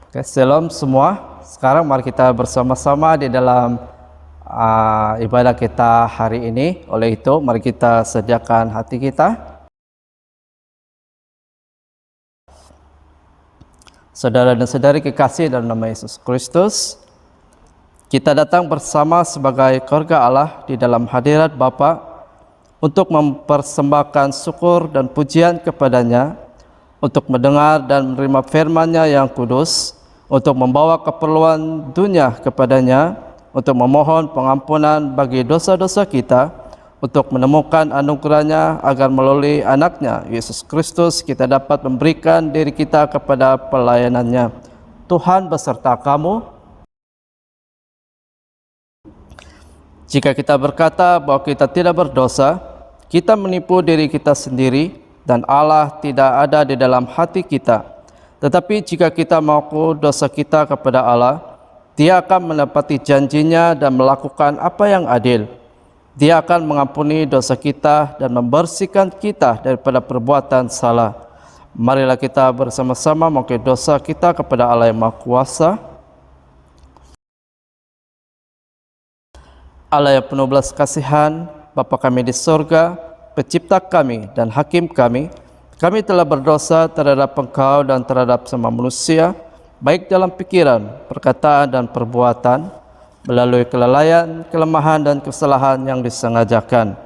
Oke, Shalom semua. Sekarang mari kita bersama-sama di dalam ibadah kita hari ini. Oleh itu, mari kita sediakan hati kita. Saudara dan saudari kekasih dalam nama Yesus Kristus, kita datang bersama sebagai keluarga Allah di dalam hadirat Bapa untuk mempersembahkan syukur dan pujian kepadanya, untuk mendengar dan menerima firman-Nya yang kudus, untuk membawa keperluan dunia kepadanya, untuk memohon pengampunan bagi dosa-dosa kita, untuk menemukan anugerah-Nya agar melalui anaknya Yesus Kristus kita dapat memberikan diri kita kepada pelayanan-Nya. Tuhan beserta kamu. Jika kita berkata bahwa kita tidak berdosa, kita menipu diri kita sendiri dan Allah tidak ada di dalam hati kita. Tetapi jika kita mengaku dosa kita kepada Allah, Dia akan menepati janjinya dan melakukan apa yang adil. Dia akan mengampuni dosa kita dan membersihkan kita daripada perbuatan salah. Marilah kita bersama-sama mengakui dosa kita kepada Allah yang Maha Kuasa. Allah yang penuh belas kasihan, Bapa kami di sorga, Pencipta kami dan Hakim kami, kami telah berdosa terhadap Engkau dan terhadap semua manusia, baik dalam pikiran, perkataan, dan perbuatan, melalui kelalaian, kelemahan, dan kesalahan yang disengajakan.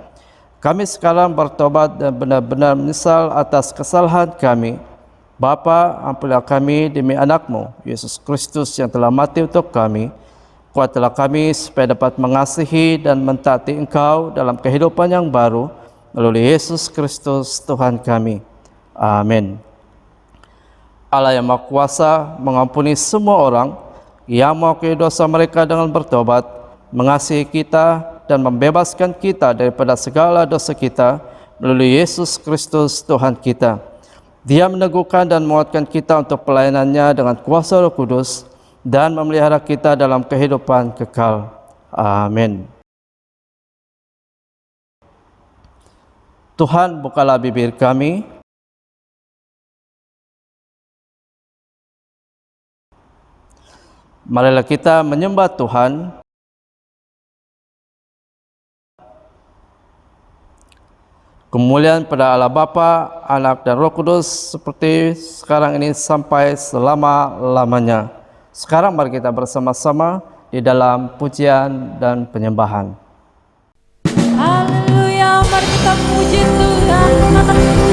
Kami sekarang bertobat dan benar-benar menyesal atas kesalahan kami. Bapa, ampunilah kami demi anak-Mu, Yesus Kristus yang telah mati untuk kami. Kuatlah kami supaya dapat mengasihi dan mentaati Engkau dalam kehidupan yang baru, melalui Yesus Kristus Tuhan kami. Amin. Allah yang Maha Kuasa mengampuni semua orang yang mengakui dosa mereka dengan bertobat, mengasihi kita dan membebaskan kita daripada segala dosa kita melalui Yesus Kristus Tuhan kita. Dia meneguhkan dan menguatkan kita untuk pelayanan-Nya dengan kuasa Roh Kudus dan memelihara kita dalam kehidupan kekal. Amin. Tuhan, bukalah bibir kami, marilah kita menyembah Tuhan. Kemuliaan pada Allah Bapa, Anak dan Roh Kudus seperti sekarang ini sampai selama-lamanya. Sekarang mari kita bersama-sama di dalam pujian dan penyembahan. Haleluya, mari kita puji Tuhan. Haleluya.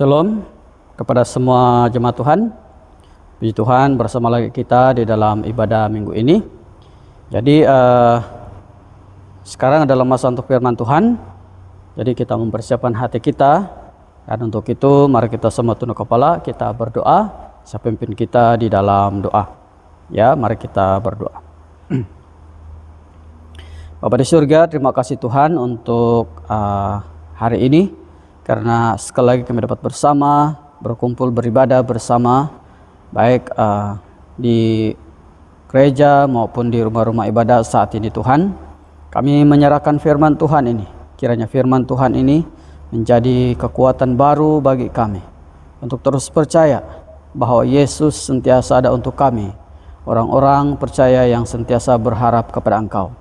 Shalom kepada semua jemaat Tuhan. Puji Tuhan, bersama lagi kita di dalam ibadah minggu ini. Jadi sekarang adalah masa untuk firman Tuhan. Jadi kita mempersiapkan hati kita. Dan untuk itu mari kita semua tunduk kepala, kita berdoa. Saya pimpin kita di dalam doa. Ya, mari kita berdoa. Bapa di surga, terima kasih Tuhan untuk hari ini. Karena sekali lagi kami dapat bersama, berkumpul, beribadah bersama, baik di gereja maupun di rumah-rumah ibadah saat ini Tuhan. Kami menyerahkan firman Tuhan ini. Kiranya firman Tuhan ini menjadi kekuatan baru bagi kami. Untuk terus percaya bahwa Yesus sentiasa ada untuk kami, orang-orang percaya yang sentiasa berharap kepada Engkau.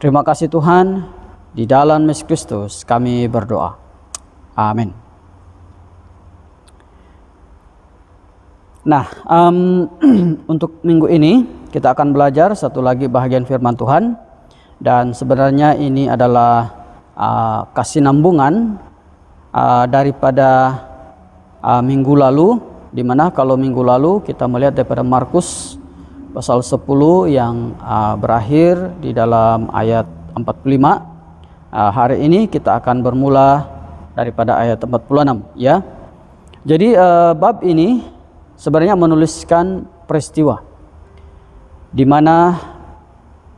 Terima kasih Tuhan, di dalam Yesus Kristus kami berdoa. Amin. Nah, untuk minggu ini kita akan belajar satu lagi bahagian firman Tuhan, dan sebenarnya ini adalah kesinambungan daripada minggu lalu, di mana kalau minggu lalu kita melihat daripada Markus pasal 10 yang berakhir di dalam ayat 45. Hari ini kita akan bermula daripada ayat 46 ya. Jadi bab ini sebenarnya menuliskan peristiwa di mana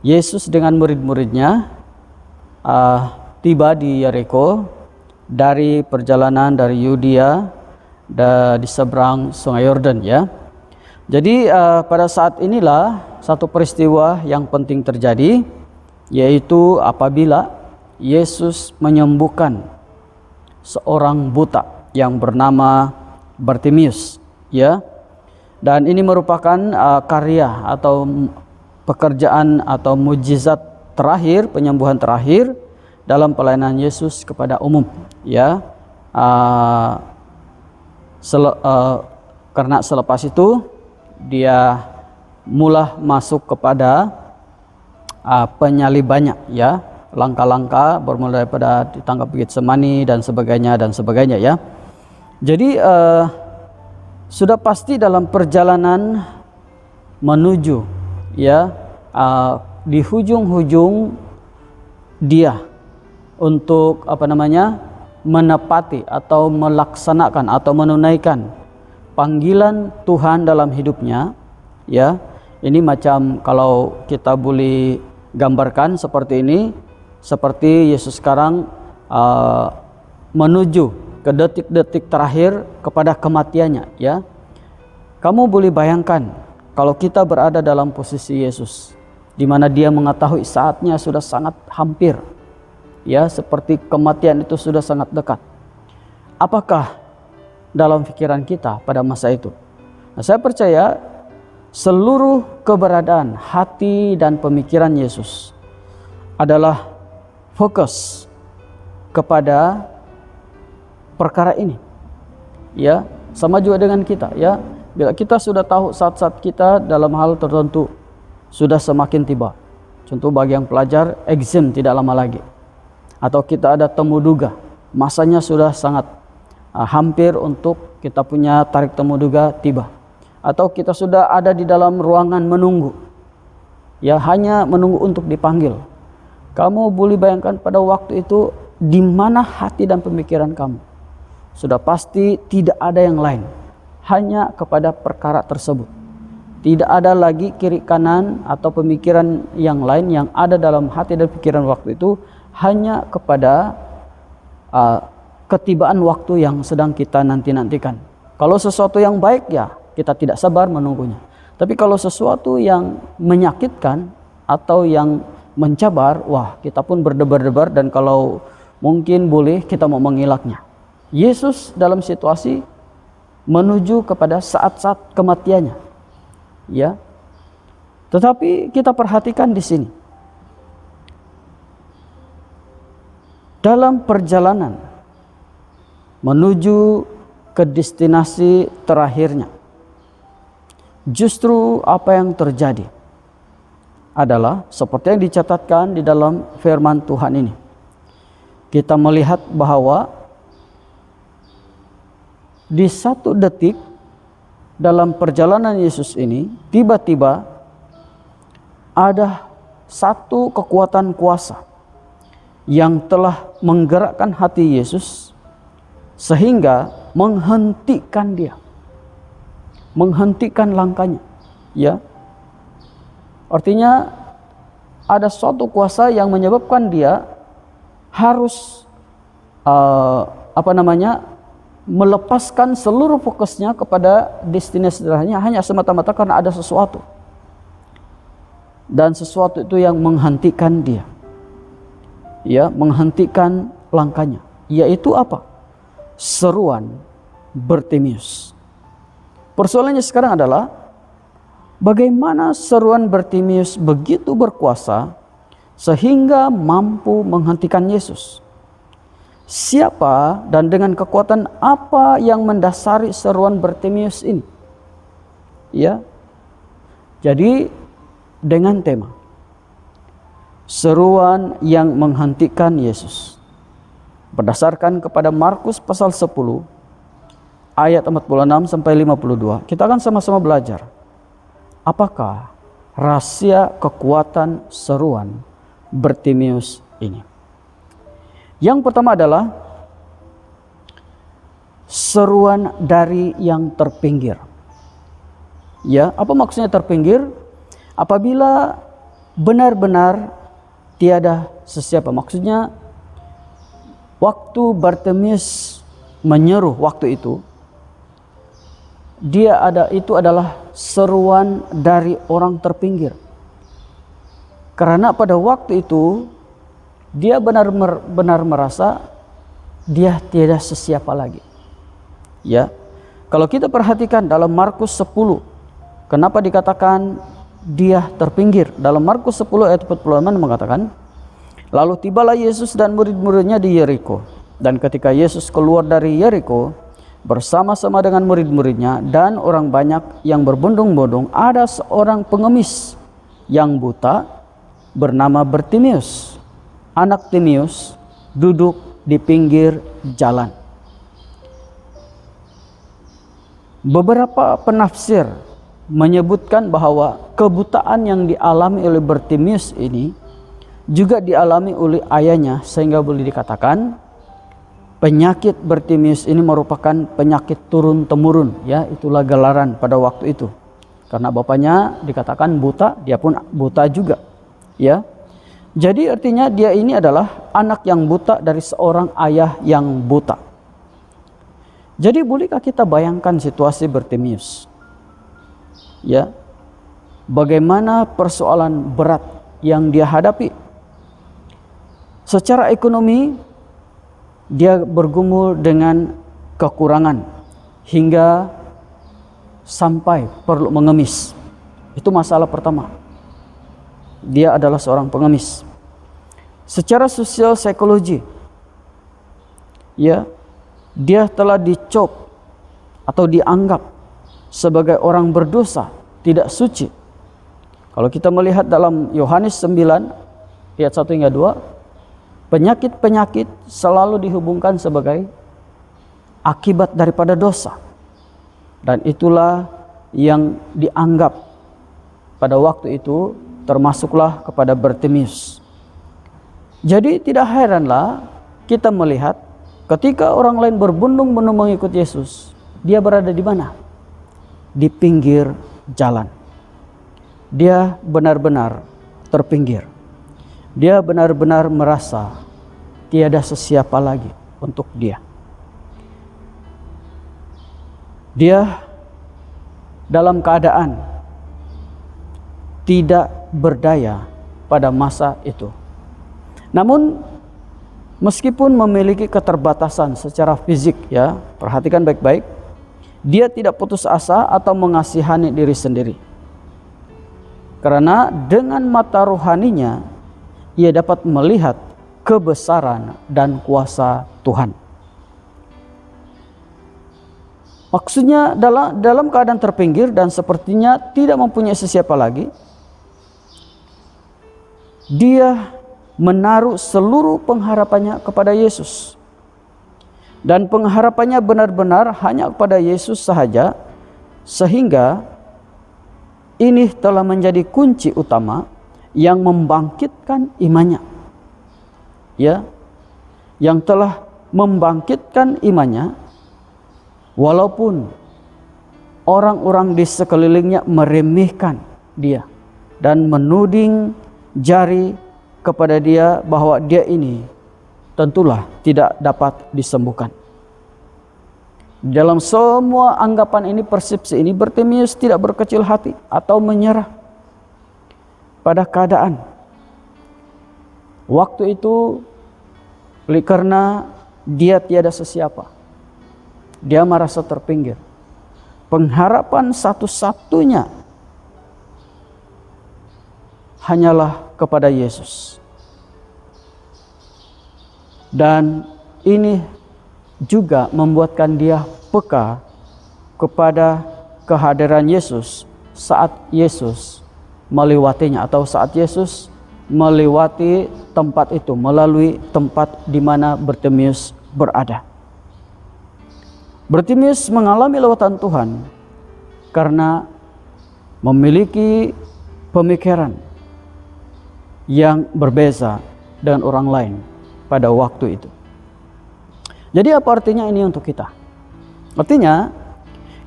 Yesus dengan murid-muridnya tiba di Yeriko dari perjalanan dari Yudea di seberang Sungai Yordan ya. Jadi pada saat inilah satu peristiwa yang penting terjadi, yaitu apabila Yesus menyembuhkan seorang buta yang bernama Bartimius ya. Dan ini merupakan karya atau pekerjaan atau mujizat terakhir, penyembuhan terakhir dalam pelayanan Yesus kepada umum ya. Karena selepas itu dia mulai masuk kepada penyalibannya ya, langkah-langkah bermula daripada ditangkap Getsemani dan sebagainya ya. Jadi sudah pasti dalam perjalanan menuju ya di hujung-hujung dia untuk menepati atau melaksanakan atau menunaikan panggilan Tuhan dalam hidupnya ya. Ini macam kalau kita boleh gambarkan seperti ini, seperti Yesus sekarang menuju ke detik-detik terakhir kepada kematiannya ya. Kamu boleh bayangkan kalau kita berada dalam posisi Yesus, di mana dia mengetahui saatnya sudah sangat hampir ya, seperti kematian itu sudah sangat dekat. Apakah dalam pikiran kita pada masa itu? Nah, saya percaya seluruh keberadaan hati dan pemikiran Yesus adalah fokus kepada perkara ini ya. Sama juga dengan kita ya, bila kita sudah tahu saat-saat kita dalam hal tertentu sudah semakin tiba, contoh bagi yang pelajar exam tidak lama lagi, atau kita ada temu duga, masanya sudah sangat hampir untuk kita punya tarik temu duga tiba, atau kita sudah ada di dalam ruangan menunggu ya, hanya menunggu untuk dipanggil. Kamu boleh bayangkan pada waktu itu di mana hati dan pemikiran kamu. Sudah pasti tidak ada yang lain, hanya kepada perkara tersebut. Tidak ada lagi kiri kanan atau pemikiran yang lain yang ada dalam hati dan pikiran waktu itu, hanya kepada ketibaan waktu yang sedang kita nanti-nantikan. Kalau sesuatu yang baik ya kita tidak sabar menunggunya. Tapi kalau sesuatu yang menyakitkan atau yang mencabar, wah kita pun berdebar-debar, dan kalau mungkin boleh kita mau mengilaknya. Yesus dalam situasi menuju kepada saat-saat kematiannya ya. Tetapi kita perhatikan di sini, dalam perjalanan menuju ke destinasi terakhirnya, justru apa yang terjadi adalah seperti yang dicatatkan di dalam firman Tuhan ini. Kita melihat bahwa di satu detik dalam perjalanan Yesus ini, tiba-tiba ada satu kekuatan kuasa yang telah menggerakkan hati Yesus sehingga menghentikan dia, menghentikan langkahnya ya. Artinya ada suatu kuasa yang menyebabkan dia harus melepaskan seluruh fokusnya kepada destinasi terakhirnya, hanya semata-mata karena ada sesuatu, dan sesuatu itu yang menghentikan dia ya, menghentikan langkahnya, yaitu apa? Seruan Bartimius. Persoalannya sekarang adalah bagaimana seruan Bartimius begitu berkuasa sehingga mampu menghentikan Yesus. Siapa dan dengan kekuatan apa yang mendasari seruan Bartimius ini? Ya. Jadi dengan tema seruan yang menghentikan Yesus. Berdasarkan kepada Markus pasal 10 ayat 46 sampai 52. Kita akan sama-sama belajar. Apakah rahasia kekuatan seruan Bartimius ini? Yang pertama adalah seruan dari yang terpinggir. Ya, apa maksudnya terpinggir? Apabila benar-benar tiada sesiapa. Maksudnya waktu Bartimius menyeru waktu itu, itu adalah seruan dari orang terpinggir. Karena pada waktu itu dia benar-benar merasa dia tiada sesiapa lagi. Ya. Kalau kita perhatikan dalam Markus 10, kenapa dikatakan dia terpinggir? Dalam Markus 10 ayat 46 mengatakan, lalu tibalah Yesus dan murid-muridnya di Yeriko. Dan ketika Yesus keluar dari Yeriko bersama-sama dengan murid-muridnya dan orang banyak yang berbondong-bondong, ada seorang pengemis yang buta bernama Bartimius, anak Timius, duduk di pinggir jalan. Beberapa penafsir menyebutkan bahwa kebutaan yang dialami oleh Bartimius ini juga dialami oleh ayahnya, sehingga boleh dikatakan penyakit Bartimius ini merupakan penyakit turun-temurun. Ya, itulah gelaran pada waktu itu. Karena bapaknya dikatakan buta, dia pun buta juga. Ya. Jadi artinya dia ini adalah anak yang buta dari seorang ayah yang buta. Jadi bolehkah kita bayangkan situasi Bartimius? Ya. Bagaimana persoalan berat yang dia hadapi? Secara ekonomi dia bergumul dengan kekurangan hingga sampai perlu mengemis. Itu masalah pertama. Dia adalah seorang pengemis. Secara sosial psikologi, ya, dia telah dicop atau dianggap sebagai orang berdosa, tidak suci. Kalau kita melihat dalam Yohanes 9 ayat 1 hingga 2, penyakit-penyakit selalu dihubungkan sebagai akibat daripada dosa. Dan itulah yang dianggap pada waktu itu, termasuklah kepada Bartimius. Jadi tidak heranlah kita melihat ketika orang lain berbondong-bondong mengikut Yesus, dia berada di mana? Di pinggir jalan. Dia benar-benar terpinggir. Dia benar-benar merasa tiada sesiapa lagi untuk dia. Dia dalam keadaan tidak berdaya pada masa itu. Namun meskipun memiliki keterbatasan secara fisik, ya, perhatikan baik-baik, dia tidak putus asa atau mengasihani diri sendiri. Karena dengan mata rohaninya ia dapat melihat kebesaran dan kuasa Tuhan. Maksudnya dalam keadaan terpinggir dan sepertinya tidak mempunyai sesiapa lagi, dia menaruh seluruh pengharapannya kepada Yesus. Dan pengharapannya benar-benar hanya kepada Yesus sahaja, sehingga ini telah menjadi kunci utama yang membangkitkan imannya. Ya, yang telah membangkitkan imannya walaupun orang-orang di sekelilingnya meremehkan dia dan menuding jari kepada dia bahwa dia ini tentulah tidak dapat disembuhkan. Dalam semua anggapan ini, persepsi ini, Bartimius tidak berkecil hati atau menyerah pada keadaan. Waktu itu, karena dia tiada sesiapa, dia merasa terpinggir. pengharapan satu-satunya hanyalah kepada Yesus. Dan ini juga membuatkan dia peka kepada kehadiran Yesus saat Yesus melewatinya, atau saat Yesus melewati tempat itu melalui tempat di mana Bartimeus berada. Bartimeus mengalami lawatan Tuhan karena memiliki pemikiran yang berbeza dengan orang lain pada waktu itu. Jadi apa artinya ini untuk kita? Artinya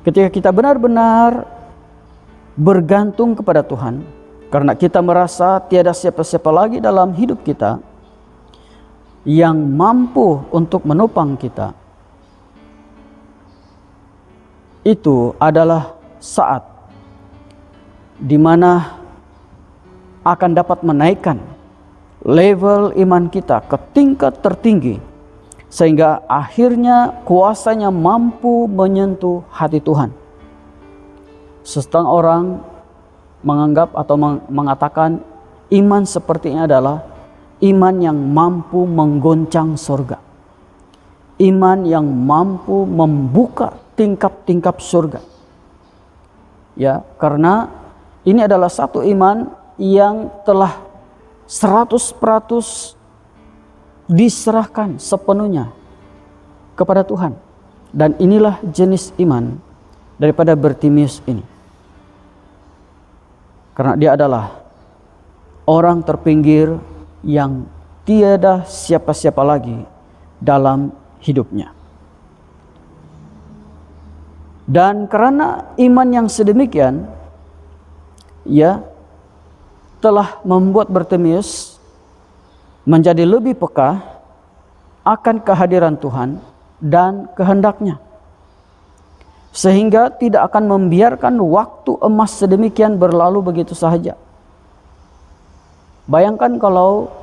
ketika kita benar-benar bergantung kepada Tuhan, karena kita merasa tiada siapa-siapa lagi dalam hidup kita yang mampu untuk menopang kita, itu adalah saat di mana akan dapat menaikkan level iman kita ke tingkat tertinggi, sehingga akhirnya kuasanya mampu menyentuh hati Tuhan. Setengah orang menganggap atau mengatakan iman seperti ini adalah iman yang mampu menggoncang surga, iman yang mampu membuka tingkap-tingkap surga. Ya, karena ini adalah satu iman yang telah 100% diserahkan sepenuhnya kepada Tuhan. Dan inilah jenis iman daripada Bartimeus ini. Karena dia adalah orang terpinggir yang tiada siapa-siapa lagi dalam hidupnya. Dan karena iman yang sedemikian, ya, telah membuat Bartimeus menjadi lebih peka akan kehadiran Tuhan dan kehendaknya, sehingga tidak akan membiarkan waktu emas sedemikian berlalu begitu sahaja. Bayangkan kalau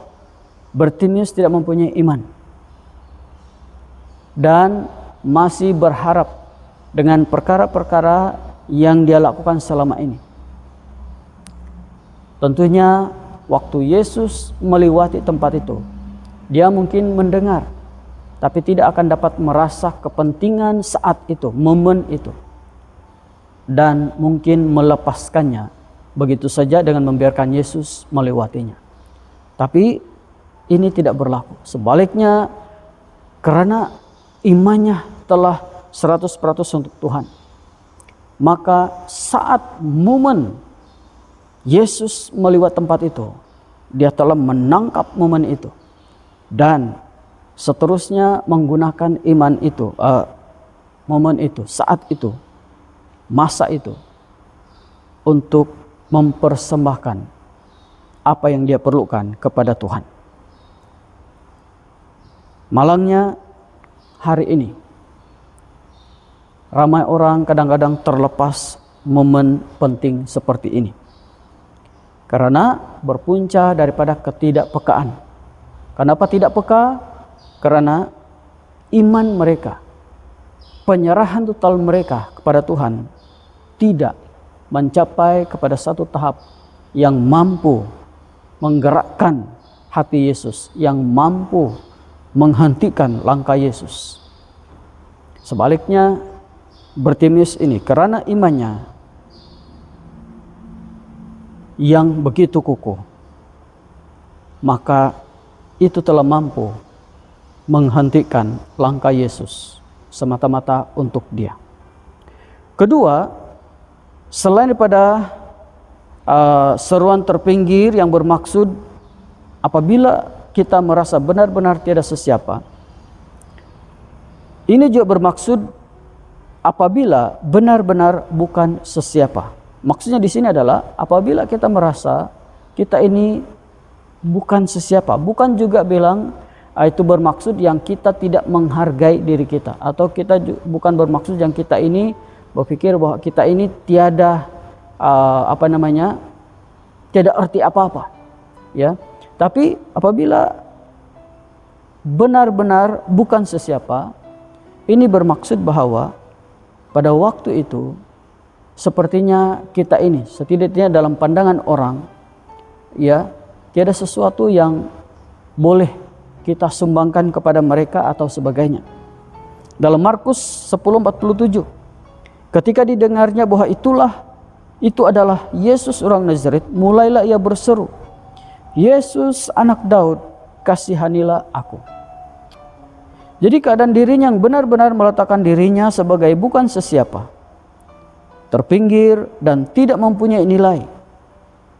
Bartimeus tidak mempunyai iman dan masih berharap dengan perkara-perkara yang dia lakukan selama ini. Tentunya waktu Yesus melewati tempat itu, dia mungkin mendengar, tapi tidak akan dapat merasa kepentingan saat itu, momen itu, dan mungkin melepaskannya begitu saja dengan membiarkan Yesus melewatinya. Tapi ini tidak berlaku. Sebaliknya, karena imannya telah 100% untuk Tuhan, maka saat momen Yesus melewati tempat itu, dia telah menangkap momen itu dan seterusnya menggunakan iman itu, momen itu, saat itu, masa itu, untuk mempersembahkan apa yang dia perlukan kepada Tuhan. Malangnya hari ini, ramai orang kadang-kadang terlepas momen penting seperti ini karena berpunca daripada ketidakpekaan. Kenapa tidak peka? Karena iman mereka, penyerahan total mereka kepada Tuhan tidak mencapai kepada satu tahap yang mampu menggerakkan hati Yesus, yang mampu menghentikan langkah Yesus. Sebaliknya, Bartimeus ini karena imannya yang begitu kukuh, maka itu telah mampu menghentikan langkah Yesus semata-mata untuk dia. Kedua, selain daripada seruan terpinggir yang bermaksud apabila kita merasa benar-benar tiada sesiapa, ini juga bermaksud apabila benar-benar bukan sesiapa. Maksudnya di sini adalah apabila kita merasa kita ini bukan sesiapa, bukan juga bilang itu bermaksud yang kita tidak menghargai diri kita, atau kita bukan bermaksud yang kita ini berpikir bahwa kita ini tiada tiada arti apa-apa, ya. Tapi apabila benar-benar bukan sesiapa, ini bermaksud bahwa pada waktu itu sepertinya kita ini setidaknya dalam pandangan orang, ya, tiada sesuatu yang boleh kita sumbangkan kepada mereka atau sebagainya. Dalam Markus 10:47, ketika didengarnya bahwa itu adalah Yesus orang Nazaret, mulailah ia berseru, "Yesus anak Daud, kasihanilah aku." Jadi keadaan dirinya yang benar-benar meletakkan dirinya sebagai bukan sesiapa, terpinggir dan tidak mempunyai nilai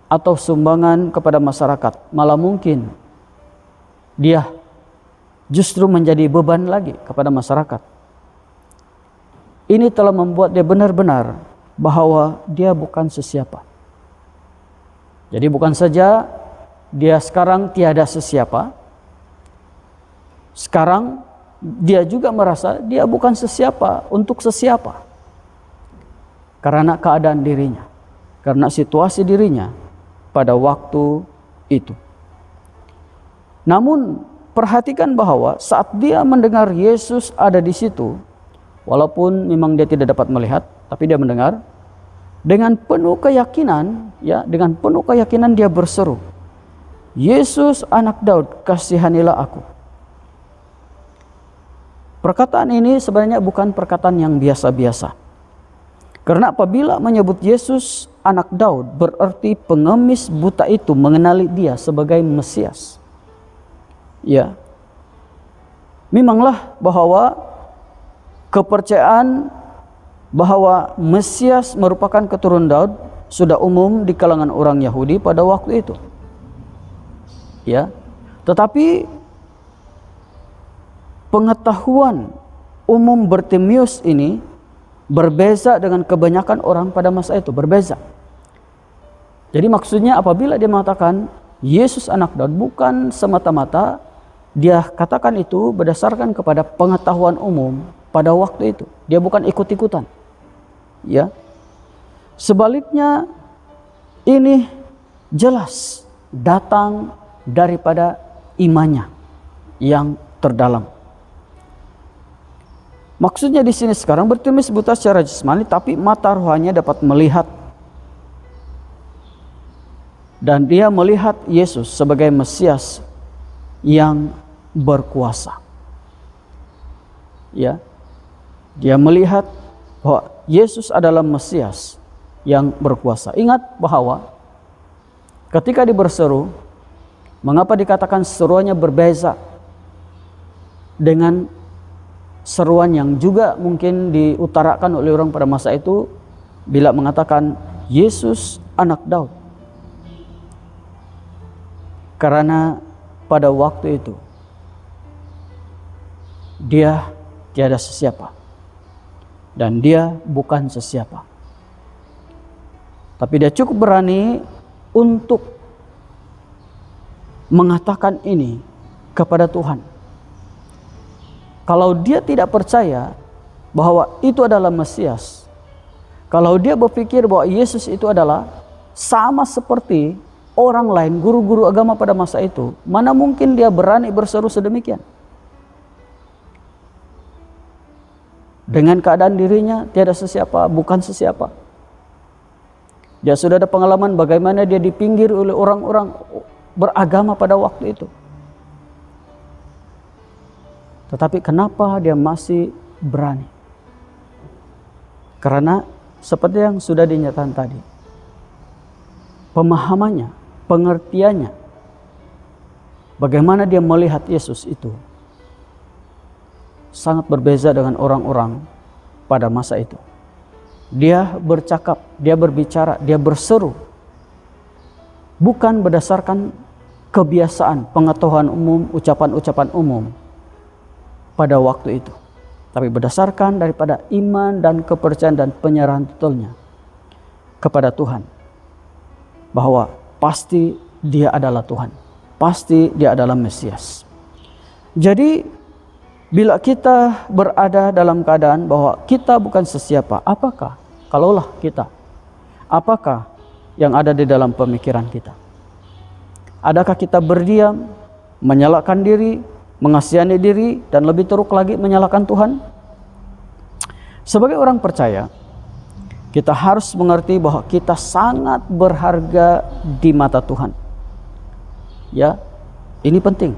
atau sumbangan kepada masyarakat, malah mungkin dia justru menjadi beban lagi kepada masyarakat. Ini telah membuat dia benar-benar bahwa dia bukan sesiapa. Jadi bukan saja dia sekarang tiada sesiapa, sekarang dia juga merasa dia bukan sesiapa untuk sesiapa. Karena keadaan dirinya, karena situasi dirinya pada waktu itu. Namun perhatikan bahwa saat dia mendengar Yesus ada di situ, walaupun memang dia tidak dapat melihat, tapi dia mendengar dengan penuh keyakinan, ya, dengan penuh keyakinan dia berseru, "Yesus anak Daud, kasihanilah aku." Perkataan ini sebenarnya bukan perkataan yang biasa-biasa. Karena apabila menyebut Yesus anak Daud, berarti pengemis buta itu mengenali dia sebagai Mesias. Ya, memanglah bahwa kepercayaan bahwa Mesias merupakan keturunan Daud sudah umum di kalangan orang Yahudi pada waktu itu. Ya, tetapi pengetahuan umum Bartimeus ini berbeza dengan kebanyakan orang pada masa itu, berbeza. Jadi maksudnya apabila dia mengatakan Yesus anak Daud, bukan semata-mata dia katakan itu berdasarkan kepada pengetahuan umum pada waktu itu. Dia bukan ikut-ikutan. Ya. Sebaliknya ini jelas datang daripada imannya yang terdalam. Maksudnya di sini sekarang Bartimeus buta secara jasmani, tapi mata rohaninya dapat melihat. Dan dia melihat Yesus sebagai Mesias yang berkuasa. Ya. Dia melihat bahwa Yesus adalah Mesias yang berkuasa. Ingat bahwa ketika diberseru, mengapa dikatakan seruannya berbeza dengan seruan yang juga mungkin diutarakan oleh orang pada masa itu bila mengatakan Yesus anak Daud. Karena pada waktu itu dia tiada sesiapa dan dia bukan sesiapa. Tapi dia cukup berani untuk mengatakan ini kepada Tuhan. Kalau dia tidak percaya bahwa itu adalah Mesias, kalau dia berpikir bahwa Yesus itu adalah sama seperti orang lain, guru-guru agama pada masa itu, mana mungkin dia berani berseru sedemikian? Dengan keadaan dirinya tiada sesiapa, bukan sesiapa. Dia sudah ada pengalaman bagaimana dia dipinggir oleh orang-orang beragama pada waktu itu. Tetapi kenapa dia masih berani? Karena seperti yang sudah dinyatakan tadi, pemahamannya, pengertiannya, bagaimana dia melihat Yesus itu sangat berbeza dengan orang-orang pada masa itu. Dia bercakap, dia berbicara, dia berseru bukan berdasarkan kebiasaan, pengetahuan umum, ucapan-ucapan umum pada waktu itu, tapi berdasarkan daripada iman dan kepercayaan dan penyerahan totalnya kepada Tuhan, bahwa pasti dia adalah Tuhan, pasti dia adalah Mesias. Jadi bila kita berada dalam keadaan bahwa kita bukan sesiapa, apakah kalaulah kita, apakah yang ada di dalam pemikiran kita? Adakah kita berdiam, menyalahkan diri, mengasihani diri, dan lebih teruk lagi menyalahkan Tuhan? Sebagai orang percaya, Kita harus mengerti bahwa kita sangat berharga di mata Tuhan. Ya, ini penting.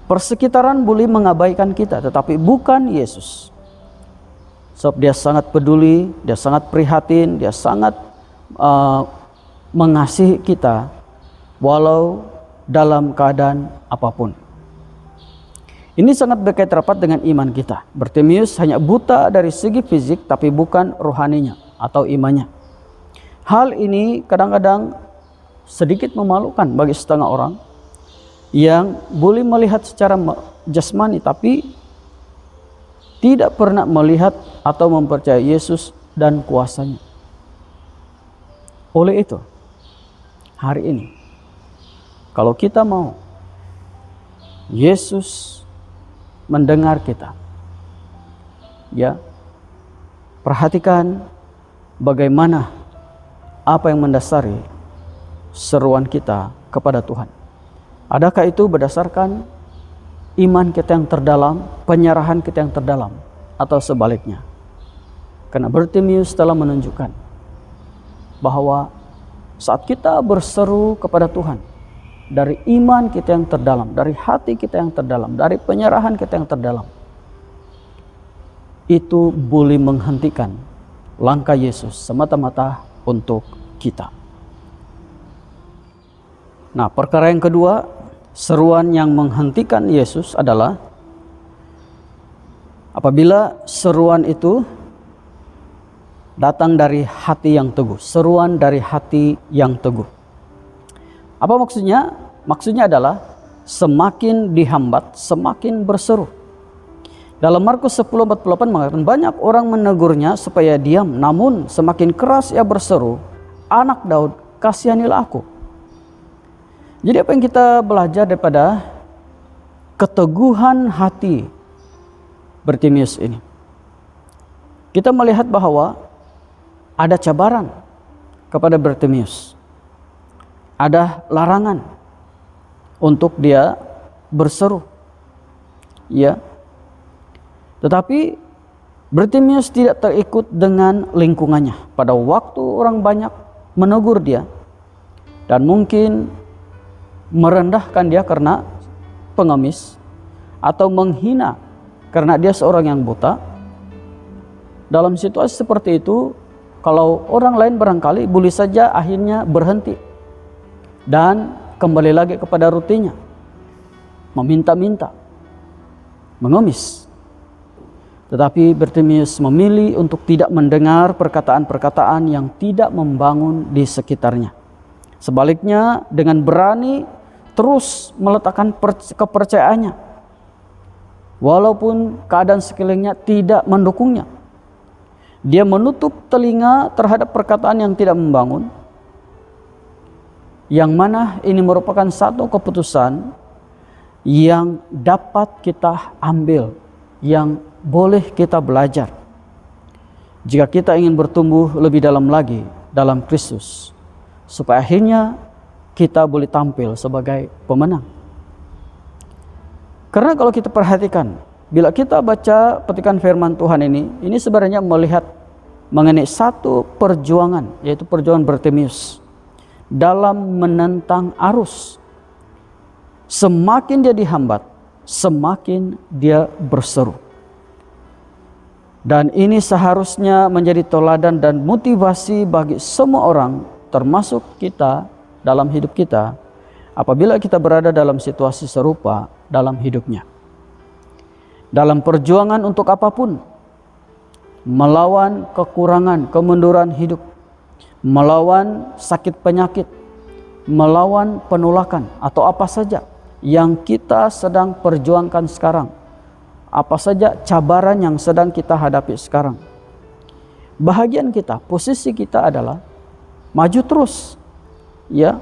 Persekitaran boleh mengabaikan kita, tetapi bukan Yesus. Sebab dia sangat peduli, dia sangat prihatin, dia sangat mengasihi kita walau dalam keadaan apapun. Ini sangat berkait rapat dengan iman kita. Bartimeus hanya buta dari segi fisik, tapi bukan rohaninya atau imannya. Hal ini kadang-kadang sedikit memalukan bagi setengah orang yang boleh melihat secara jasmani, tapi tidak pernah melihat atau mempercayai Yesus dan kuasanya. Oleh itu, hari ini, kalau kita mau Yesus mendengar kita, ya, perhatikan bagaimana apa yang mendasari seruan kita kepada Tuhan. Adakah itu berdasarkan iman kita yang terdalam, penyerahan kita yang terdalam, atau sebaliknya? Karena Bartimeus telah menunjukkan bahwa saat kita berseru kepada Tuhan dari iman kita yang terdalam, dari hati kita yang terdalam, dari penyerahan kita yang terdalam, itu boleh menghentikan langkah Yesus semata-mata untuk kita. Nah, perkara yang kedua, seruan yang menghentikan Yesus adalah apabila seruan itu datang dari hati yang teguh. Seruan dari hati yang teguh. Apa maksudnya? Maksudnya adalah semakin dihambat, semakin berseru. Dalam Markus 10:48 mengatakan, banyak orang menegurnya supaya diam, namun semakin keras ia berseru, "Anak Daud, kasihanilah aku." Jadi apa yang kita belajar daripada keteguhan hati Bartimeus ini? Kita melihat bahwa ada cabaran kepada Bartimeus. Ada larangan untuk dia berseru. Ya. Tetapi Bartimeus tidak terikut dengan lingkungannya. Pada waktu orang banyak menegur dia dan mungkin merendahkan dia karena pengemis atau menghina karena dia seorang yang buta. Dalam situasi seperti itu, kalau orang lain barangkali boleh saja akhirnya berhenti dan kembali lagi kepada rutinnya, meminta-minta, mengemis. Tetapi Bartimeus memilih untuk tidak mendengar perkataan-perkataan yang tidak membangun di sekitarnya. Sebaliknya, dengan berani terus meletakkan kepercayaannya, walaupun keadaan sekelilingnya tidak mendukungnya. Dia menutup telinga terhadap perkataan yang tidak membangun, yang mana ini merupakan satu keputusan yang dapat kita ambil, yang boleh kita belajar jika kita ingin bertumbuh lebih dalam lagi dalam Kristus, supaya akhirnya kita boleh tampil sebagai pemenang. Karena kalau kita perhatikan, bila kita baca petikan firman Tuhan ini sebenarnya melihat mengenai satu perjuangan, yaitu perjuangan Bartimeus dalam menentang arus. Semakin dia dihambat, semakin dia berseru. Dan ini seharusnya menjadi teladan dan motivasi bagi semua orang, termasuk kita dalam hidup kita, apabila kita berada dalam situasi serupa dalam hidupnya. Dalam perjuangan untuk apapun, melawan kekurangan, kemunduran hidup, melawan sakit penyakit, melawan penolakan atau apa saja yang kita sedang perjuangkan sekarang, apa saja cabaran yang sedang kita hadapi sekarang, bahagian kita, posisi kita adalah maju terus, ya.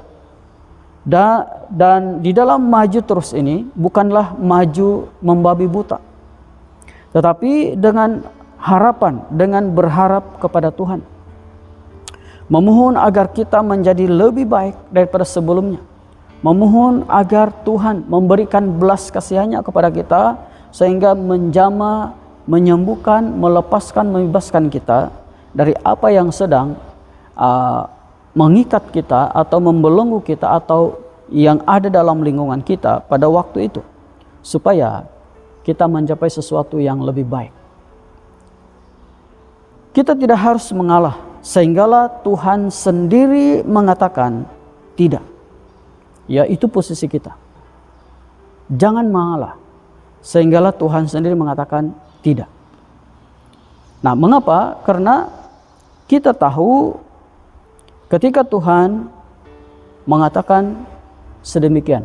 Dan di dalam maju terus ini bukanlah maju membabi buta, tetapi dengan harapan, dengan berharap kepada Tuhan, memohon agar kita menjadi lebih baik daripada sebelumnya, memohon agar Tuhan memberikan belas kasihannya kepada kita sehingga menjamah, menyembuhkan, melepaskan, membebaskan kita dari apa yang sedang mengikat kita atau membelenggu kita atau yang ada dalam lingkungan kita pada waktu itu, supaya kita mencapai sesuatu yang lebih baik. Kita tidak harus mengalah, sehinggalah Tuhan sendiri mengatakan tidak. Ya, itu posisi kita. Jangan mengalah, sehinggalah Tuhan sendiri mengatakan tidak. Nah, mengapa? Karena kita tahu ketika Tuhan mengatakan sedemikian,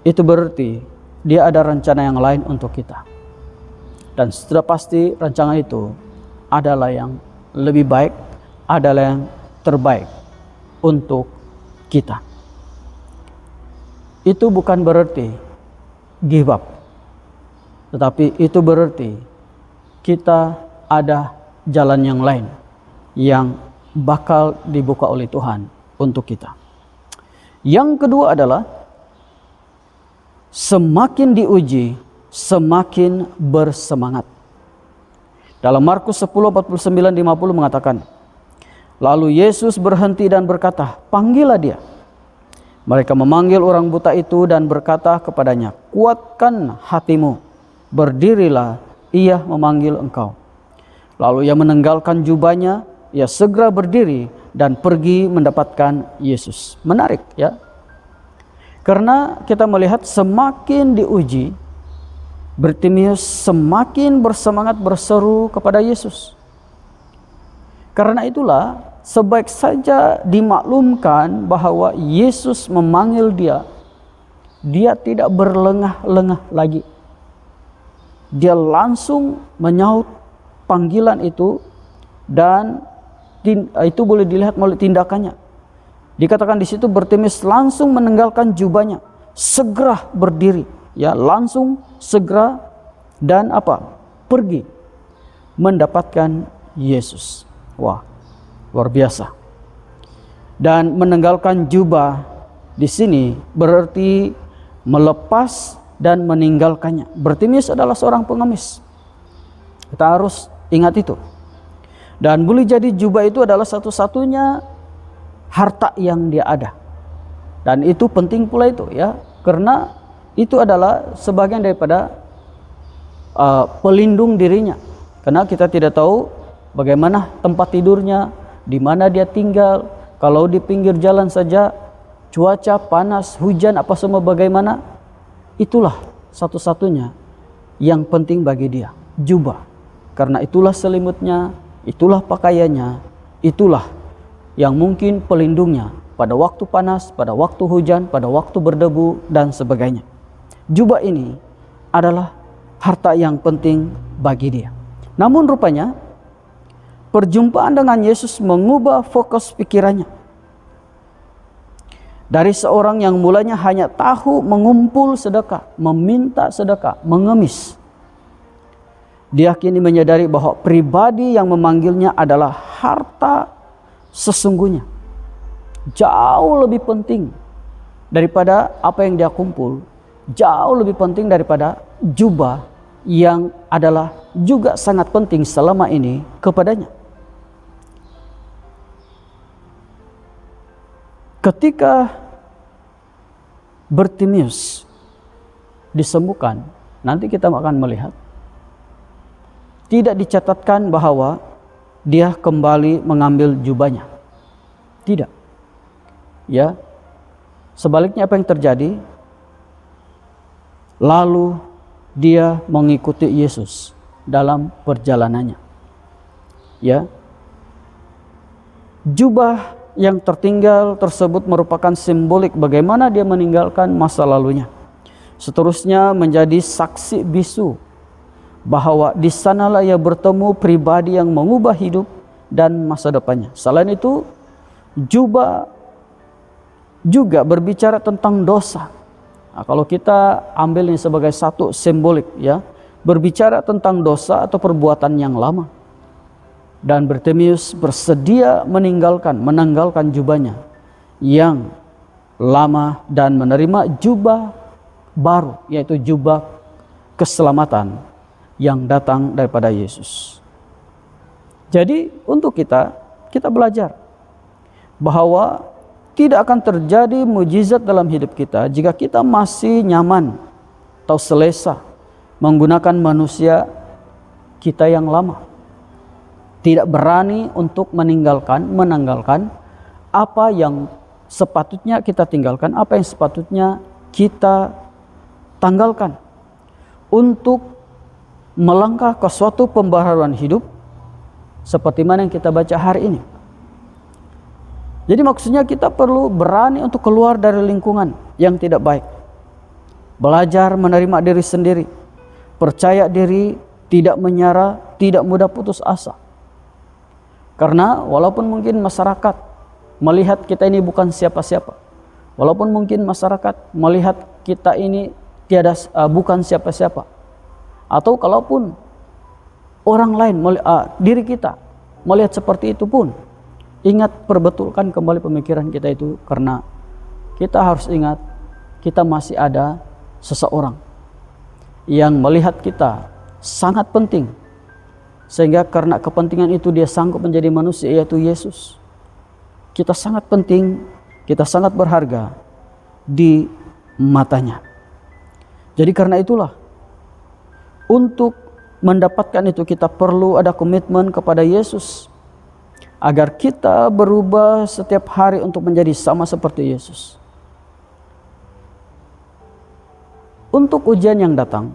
itu berarti Dia ada rencana yang lain untuk kita. Dan sudah pasti rencana itu adalah yang lebih baik, adalah yang terbaik untuk kita. Itu bukan berarti give up, tetapi itu berarti kita ada jalan yang lain yang bakal dibuka oleh Tuhan untuk kita. Yang kedua adalah semakin diuji, semakin bersemangat. Dalam Markus 10:49-50 mengatakan, lalu Yesus berhenti dan berkata, panggillah dia. Mereka memanggil orang buta itu dan berkata kepadanya, kuatkan hatimu, berdirilah, ia memanggil engkau. Lalu ia menenggalkan jubahnya, ia segera berdiri dan pergi mendapatkan Yesus. Menarik ya. Karena kita melihat semakin diuji, Bartimeus semakin bersemangat berseru kepada Yesus. Karena itulah sebaik saja dimaklumkan bahwa Yesus memanggil dia, dia tidak berlengah-lengah lagi. Dia langsung menyaut panggilan itu, dan itu boleh dilihat melalui tindakannya. Dikatakan di situ Bartimeus langsung menenggalkan jubahnya, segera berdiri, ya, langsung segera dan pergi mendapatkan Yesus. Wah, luar biasa. Dan menenggalkan jubah di sini berarti melepas dan meninggalkannya. Bartimeus adalah seorang pengemis. Kita harus ingat itu. Dan boleh jadi jubah itu adalah satu-satunya harta yang dia ada. Dan itu penting pula itu ya, karena itu adalah sebagian daripada pelindung dirinya. Karena kita tidak tahu bagaimana tempat tidurnya, di mana dia tinggal. Kalau di pinggir jalan saja, cuaca panas, hujan, apa semua bagaimana, itulah satu-satunya yang penting bagi dia, jubah. Karena itulah selimutnya, itulah pakaiannya, itulah yang mungkin pelindungnya pada waktu panas, pada waktu hujan, pada waktu berdebu, dan sebagainya. Jubah ini adalah harta yang penting bagi dia. Namun rupanya perjumpaan dengan Yesus mengubah fokus pikirannya. Dari seorang yang mulanya hanya tahu mengumpul sedekah, meminta sedekah, mengemis, dia kini menyadari bahwa pribadi yang memanggilnya adalah harta sesungguhnya. Jauh lebih penting daripada apa yang dia kumpul, jauh lebih penting daripada jubah yang adalah juga sangat penting selama ini kepadanya. Ketika Bartimeus disembuhkan, nanti kita akan melihat tidak dicatatkan bahwa dia kembali mengambil jubahnya. Tidak. Ya. Sebaliknya apa yang terjadi? Lalu dia mengikuti Yesus dalam perjalanannya. Ya. Jubah yang tertinggal tersebut merupakan simbolik bagaimana dia meninggalkan masa lalunya. Seterusnya menjadi saksi bisu bahwa di sanalah ia bertemu pribadi yang mengubah hidup dan masa depannya. Selain itu, jubah juga berbicara tentang dosa. Nah, kalau kita ambil ini sebagai satu simbolik ya, berbicara tentang dosa atau perbuatan yang lama. Dan Bartimeus bersedia menanggalkan jubahnya yang lama dan menerima jubah baru, yaitu jubah keselamatan yang datang daripada Yesus. Jadi untuk kita belajar bahwa tidak akan terjadi mujizat dalam hidup kita jika kita masih nyaman atau selesa menggunakan manusia kita yang lama. Tidak berani untuk menanggalkan apa yang sepatutnya kita tinggalkan, apa yang sepatutnya kita tanggalkan untuk melangkah ke suatu pembaharuan hidup seperti mana yang kita baca hari ini. Jadi maksudnya kita perlu berani untuk keluar dari lingkungan yang tidak baik. Belajar menerima diri sendiri, percaya diri, tidak menyerah, tidak mudah putus asa. Karena walaupun mungkin masyarakat melihat kita ini bukan siapa-siapa, walaupun mungkin masyarakat melihat kita ini bukan siapa-siapa, atau kalaupun orang lain diri kita melihat seperti itu pun, ingat, perbetulkan kembali pemikiran kita itu, karena kita harus ingat kita masih ada seseorang yang melihat kita sangat penting, sehingga karena kepentingan itu dia sanggup menjadi manusia, yaitu Yesus. Kita sangat penting, kita sangat berharga di matanya. Jadi karena itulah, untuk mendapatkan itu kita perlu ada komitmen kepada Yesus, agar kita berubah setiap hari untuk menjadi sama seperti Yesus. Untuk ujian yang datang,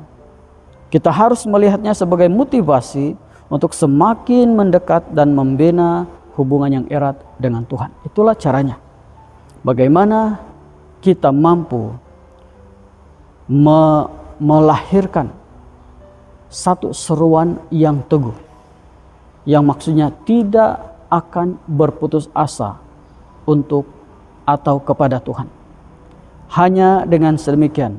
kita harus melihatnya sebagai motivasi untuk semakin mendekat dan membina hubungan yang erat dengan Tuhan. Itulah caranya. Bagaimana kita mampu melahirkan satu seruan yang teguh, yang maksudnya tidak akan berputus asa untuk atau kepada Tuhan. Hanya dengan sedemikian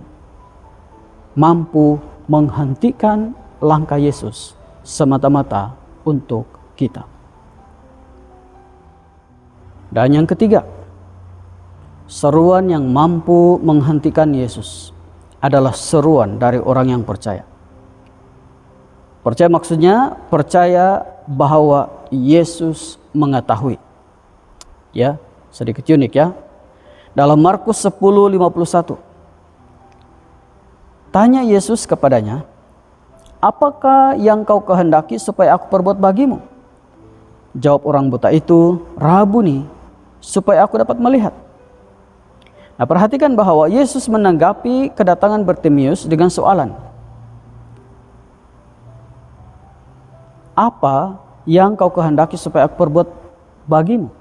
mampu menghentikan langkah Yesus semata-mata untuk kita. Dan yang ketiga, seruan yang mampu menghentikan Yesus adalah seruan dari orang yang percaya. Percaya maksudnya percaya bahwa Yesus mengetahui. Ya, sedikit unik ya. Dalam Markus 10:51. Tanya Yesus kepadanya, "Apakah yang kau kehendaki supaya aku perbuat bagimu?" Jawab orang buta itu, "Rabuni, supaya aku dapat melihat." Nah, perhatikan bahwa Yesus menanggapi kedatangan Bartimius dengan soalan. Apa yang kau kehendaki supaya aku perbuat bagimu?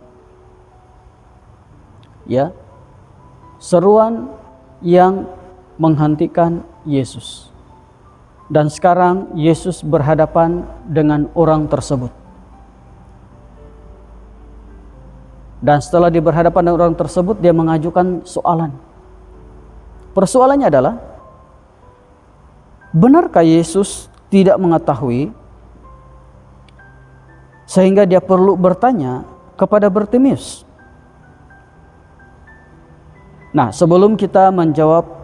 Ya, seruan yang menghentikan Yesus. Dan sekarang Yesus berhadapan dengan orang tersebut. Dan setelah dia berhadapan dengan orang tersebut, dia mengajukan soalan. Persoalannya adalah, benarkah Yesus tidak mengetahui sehingga dia perlu bertanya kepada Bartimius? Nah, sebelum kita menjawab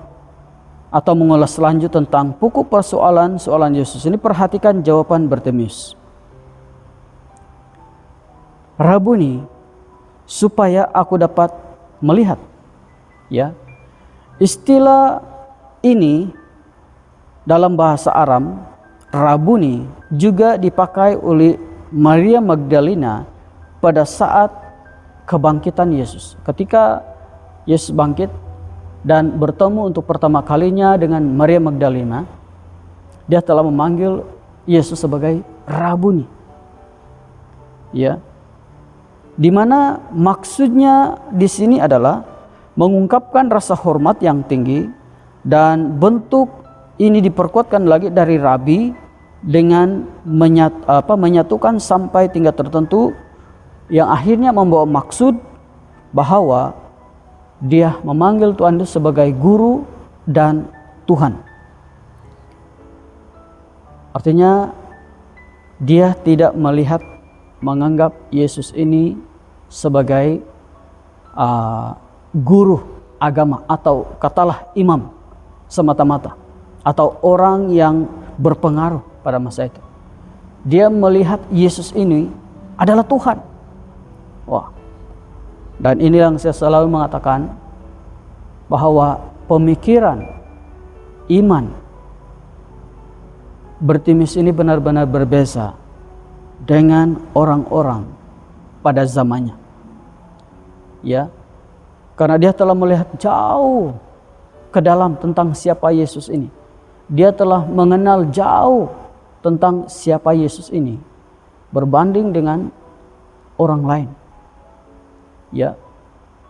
atau mengulas lanjut tentang pokok persoalan Yesus ini, perhatikan jawaban Bartimius. "Rabuni, supaya aku dapat melihat." Ya. Istilah ini dalam bahasa Aram, Rabuni, juga dipakai oleh Maria Magdalena pada saat kebangkitan Yesus. Ketika Yesus bangkit dan bertemu untuk pertama kalinya dengan Maria Magdalena, dia telah memanggil Yesus sebagai Rabuni. Ya. Di mana maksudnya di sini adalah mengungkapkan rasa hormat yang tinggi, dan bentuk ini diperkuatkan lagi dari rabi dengan menyatukan sampai tingkat tertentu yang akhirnya membawa maksud bahwa dia memanggil Tuhan itu sebagai guru dan Tuhan. Artinya dia tidak menganggap Yesus ini sebagai guru agama atau katalah imam semata-mata, atau orang yang berpengaruh pada masa itu. Dia melihat Yesus ini adalah Tuhan. Wah. Dan ini yang saya selalu mengatakan, bahwa pemikiran iman Bartimeus ini benar-benar berbeza dengan orang-orang pada zamannya. Ya. Karena dia telah melihat jauh ke dalam tentang siapa Yesus ini. Dia telah mengenal jauh tentang siapa Yesus ini berbanding dengan orang lain. Ya.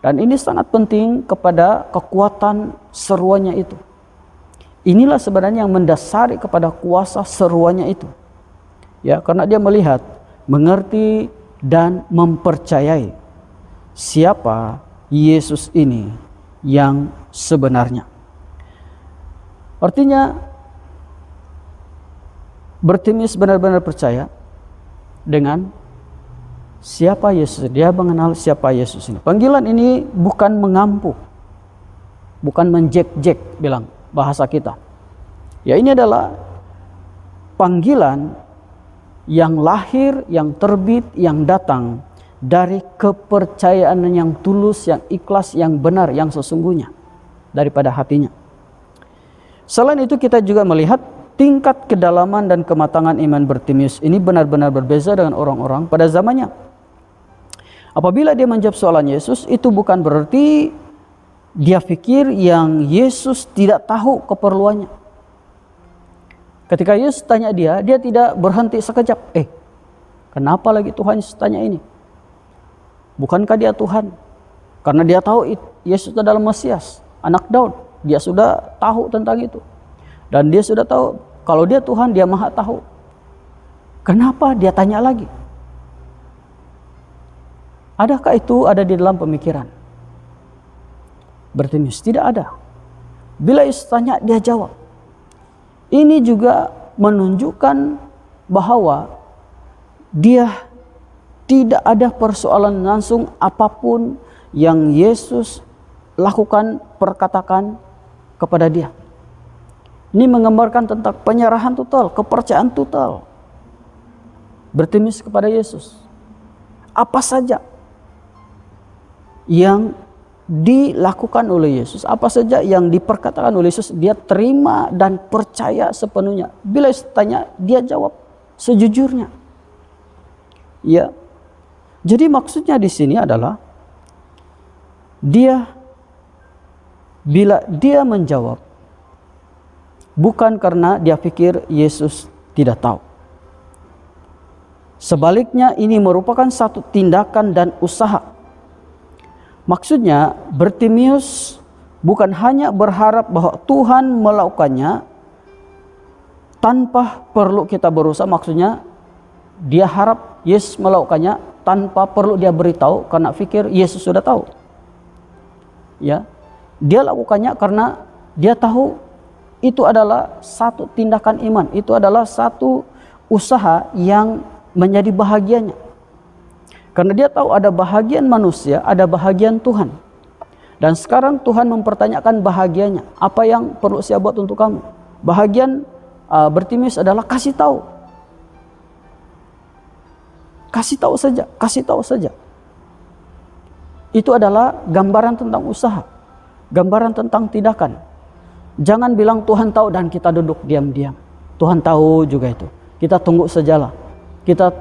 Dan ini sangat penting kepada kekuatan seruannya itu. Inilah sebenarnya yang mendasari kepada kuasa seruannya itu. Ya, karena dia melihat, mengerti dan mempercayai siapa Yesus ini yang sebenarnya. Artinya Bartimeus benar-benar percaya dengan siapa Yesus. Dia mengenal siapa Yesus ini. Panggilan ini bukan mengampu, bukan menjek-jek bilang bahasa kita. Ya, ini adalah panggilan yang lahir, yang terbit, yang datang dari kepercayaan yang tulus, yang ikhlas, yang benar, yang sesungguhnya daripada hatinya. Selain itu kita juga melihat tingkat kedalaman dan kematangan iman Bartimeus ini benar-benar berbeza dengan orang-orang pada zamannya. Apabila dia menjawab soalan Yesus, itu bukan berarti dia pikir yang Yesus tidak tahu keperluannya. Ketika Yesus tanya dia tidak berhenti sekejap. Kenapa lagi Tuhan Yesus tanya ini? Bukankah dia Tuhan? Karena dia tahu Yesus adalah Mesias, anak Daud. Dia sudah tahu tentang itu. Dan dia sudah tahu kalau dia Tuhan, dia maha tahu. Kenapa dia tanya lagi? Adakah itu ada di dalam pemikiran Bartimeus? Tidak ada. Bila Yesus tanya, dia jawab. Ini juga menunjukkan bahwa dia tidak ada persoalan langsung apapun yang Yesus lakukan, perkatakan kepada dia. Ini menggambarkan tentang penyerahan total, kepercayaan total Bartimeus kepada Yesus. Apa saja yang dilakukan oleh Yesus, apa saja yang diperkatakan oleh Yesus, dia terima dan percaya sepenuhnya. Bila Yesus tanya, dia jawab sejujurnya. Ya. Jadi maksudnya di sini adalah bila dia menjawab bukan karena dia pikir Yesus tidak tahu. Sebaliknya ini merupakan satu tindakan dan usaha. Maksudnya Bartimeus bukan hanya berharap bahwa Tuhan melakukannya tanpa perlu kita berusaha. Maksudnya dia harap Yesus melakukannya tanpa perlu dia beritahu karena pikir Yesus sudah tahu. Ya, dia lakukannya karena dia tahu itu adalah satu tindakan iman, itu adalah satu usaha yang menjadi bahagianya. Karena dia tahu ada bahagian manusia, ada bahagian Tuhan. Dan sekarang Tuhan mempertanyakan bahagianya. Apa yang perlu saya buat untuk kamu? Bahagian Bartimeus adalah kasih tahu. Kasih tahu saja, kasih tahu saja. Itu adalah gambaran tentang usaha, gambaran tentang tindakan. Jangan bilang Tuhan tahu dan kita duduk diam-diam. Tuhan tahu juga itu. Kita tunggu sajalah. Kita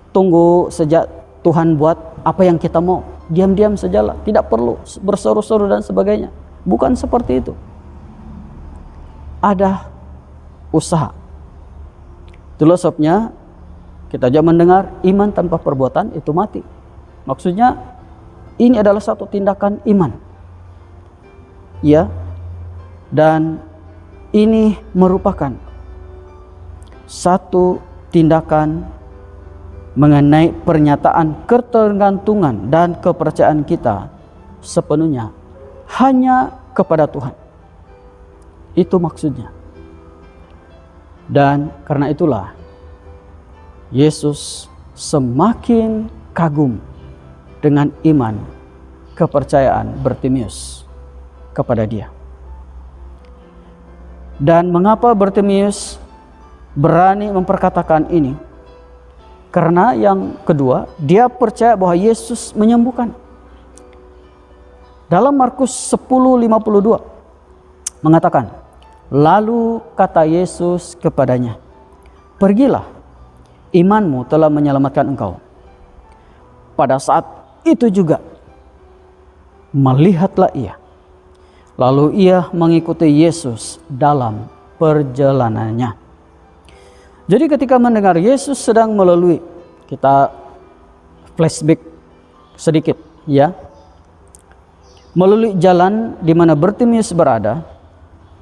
tunggu sejak Tuhan buat apa yang kita mau. Diam-diam sajalah. Tidak perlu berseru-seru dan sebagainya. Bukan seperti itu. Ada usaha. Itulah sebabnya kita juga mendengar iman tanpa perbuatan itu mati. Maksudnya ini adalah satu tindakan iman. Ya. Dan ini merupakan satu tindakan mengenai pernyataan ketergantungan dan kepercayaan kita sepenuhnya hanya kepada Tuhan. Itu maksudnya. Dan karena itulah Yesus semakin kagum dengan iman kepercayaan Bartimeus kepada dia. Dan mengapa Bartimeus berani memperkatakan ini? Karena yang kedua, dia percaya bahwa Yesus menyembuhkan. Dalam Markus 10:52 mengatakan, lalu kata Yesus kepadanya, pergilah, imanmu telah menyelamatkan engkau. Pada saat itu juga melihatlah ia. Lalu ia mengikuti Yesus dalam perjalanannya. Jadi ketika mendengar Yesus sedang melalui, kita flashback sedikit ya. Melalui jalan di mana Bartimius berada,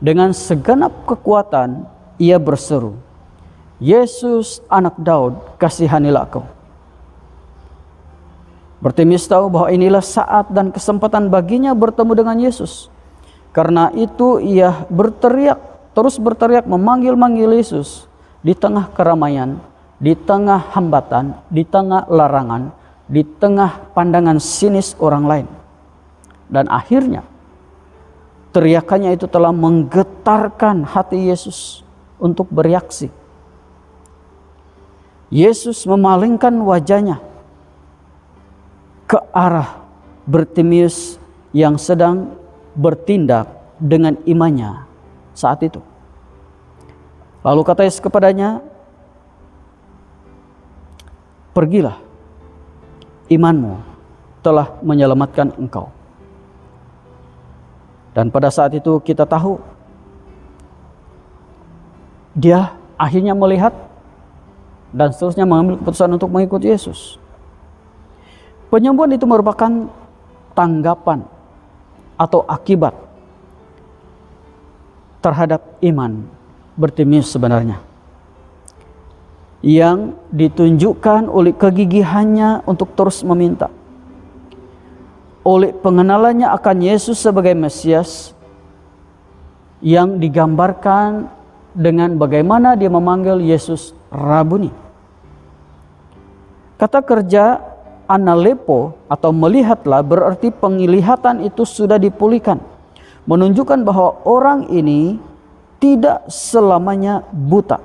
dengan segenap kekuatan ia berseru, Yesus anak Daud, kasihanilah aku. Bartimius tahu bahwa inilah saat dan kesempatan baginya bertemu dengan Yesus. Karena itu ia terus berteriak memanggil-manggil Yesus di tengah keramaian, di tengah hambatan, di tengah larangan, di tengah pandangan sinis orang lain. Dan akhirnya teriakannya itu telah menggetarkan hati Yesus untuk bereaksi. Yesus memalingkan wajahnya ke arah Bartimius yang sedang bertindak dengan imannya saat itu. Lalu kata Yesus kepadanya, pergilah, imanmu telah menyelamatkan engkau. Dan pada saat itu kita tahu, dia akhirnya melihat dan seterusnya mengambil keputusan untuk mengikut Yesus. Penyembuhan itu merupakan tanggapan atau akibat terhadap iman Bartimius sebenarnya, yang ditunjukkan oleh kegigihannya untuk terus meminta, oleh pengenalannya akan Yesus sebagai Mesias, yang digambarkan dengan bagaimana dia memanggil Yesus Rabuni. Kata kerja analepo atau melihatlah berarti penglihatan itu sudah dipulihkan, menunjukkan bahwa orang ini tidak selamanya buta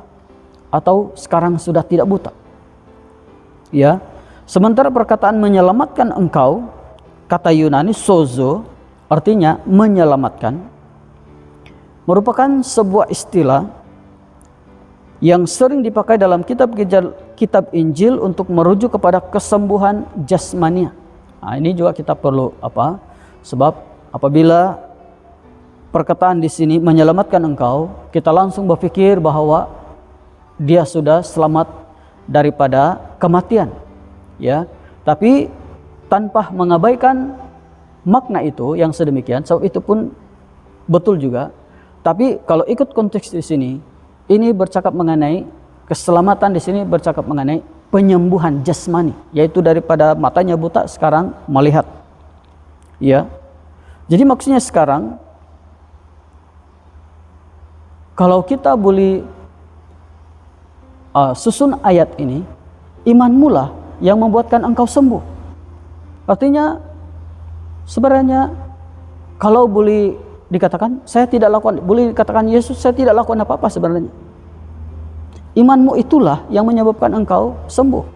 atau sekarang sudah tidak buta. Ya, sementara perkataan menyelamatkan engkau, kata Yunani sozo, artinya menyelamatkan, merupakan sebuah istilah yang sering dipakai dalam kitab Injil untuk merujuk kepada kesembuhan jasmania. Nah, ini juga kita perlu sebab apabila perkataan di sini menyelamatkan engkau, kita langsung berpikir bahwa dia sudah selamat daripada kematian, ya. Tapi tanpa mengabaikan makna itu yang sedemikian, so itu pun betul juga. Tapi kalau ikut konteks di sini, ini bercakap mengenai keselamatan, di sini bercakap mengenai penyembuhan jasmani, yaitu daripada matanya buta sekarang melihat. Ya. Jadi maksudnya sekarang kalau kita boleh susun ayat ini, imanmu lah yang membuatkan engkau sembuh. Artinya sebenarnya kalau boleh dikatakan, saya tidak lakukan, boleh dikatakan Yesus, saya tidak lakukan apa-apa sebenarnya. Imanmu itulah yang menyebabkan engkau sembuh.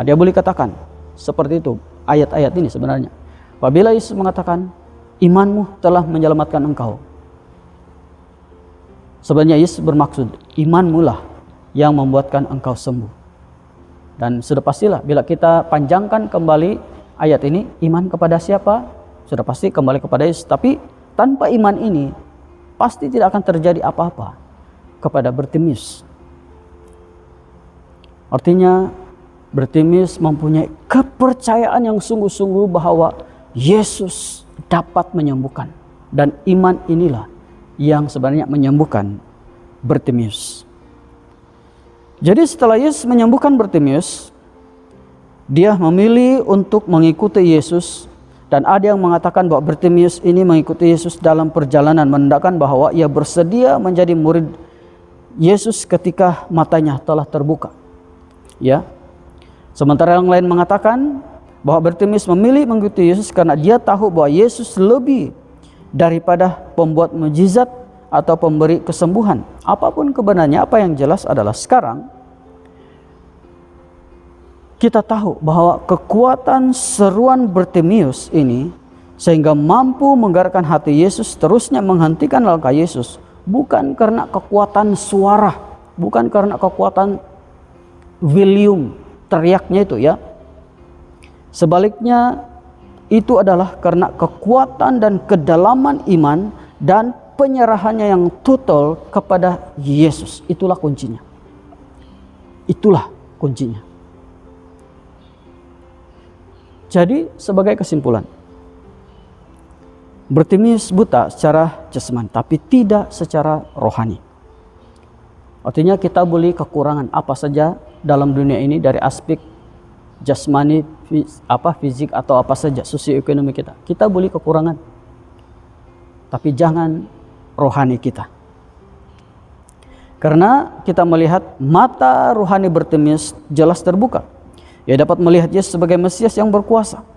Dia boleh katakan seperti itu ayat-ayat ini sebenarnya. Apabila Yesus mengatakan, imanmu telah menyelamatkan engkau, sebenarnya Yesus bermaksud imanmu lah yang membuatkan engkau sembuh. Dan sudah pastilah bila kita panjangkan kembali ayat ini, iman kepada siapa? Sudah pasti kembali kepada Yesus. Tapi tanpa iman ini pasti tidak akan terjadi apa-apa kepada Bartimius. Artinya Bartimius mempunyai kepercayaan yang sungguh-sungguh bahwa Yesus dapat menyembuhkan. Dan iman inilah yang sebenarnya menyembuhkan Bartimius. Jadi setelah Yesus menyembuhkan Bartimius, dia memilih untuk mengikuti Yesus. Dan ada yang mengatakan bahwa Bartimius ini mengikuti Yesus dalam perjalanan, menandakan bahwa ia bersedia menjadi murid Yesus ketika matanya telah terbuka. Ya. Sementara yang lain mengatakan bahwa Bartimius memilih mengikuti Yesus karena dia tahu bahwa Yesus lebih daripada pembuat mukjizat atau pemberi kesembuhan. Apapun kebenarannya, apa yang jelas adalah sekarang kita tahu bahwa kekuatan seruan Bartimeus ini sehingga mampu menggerakkan hati Yesus terusnya menghentikan langkah Yesus, bukan karena kekuatan suara, bukan karena kekuatan volume teriaknya itu ya. Sebaliknya itu adalah karena kekuatan dan kedalaman iman dan penyerahannya yang total kepada Yesus. Itulah kuncinya. Itulah kuncinya. Jadi sebagai kesimpulan, Bartimeus buta secara jasmani tapi tidak secara rohani. Artinya kita boleh kekurangan apa saja dalam dunia ini dari aspek jasmani, fisik atau apa saja sosioekonomi kita. Kita boleh kekurangan. Tapi jangan rohani kita. Karena kita melihat mata rohani Bartimeus jelas terbuka. Ia dapat melihat Yesus sebagai Mesias yang berkuasa.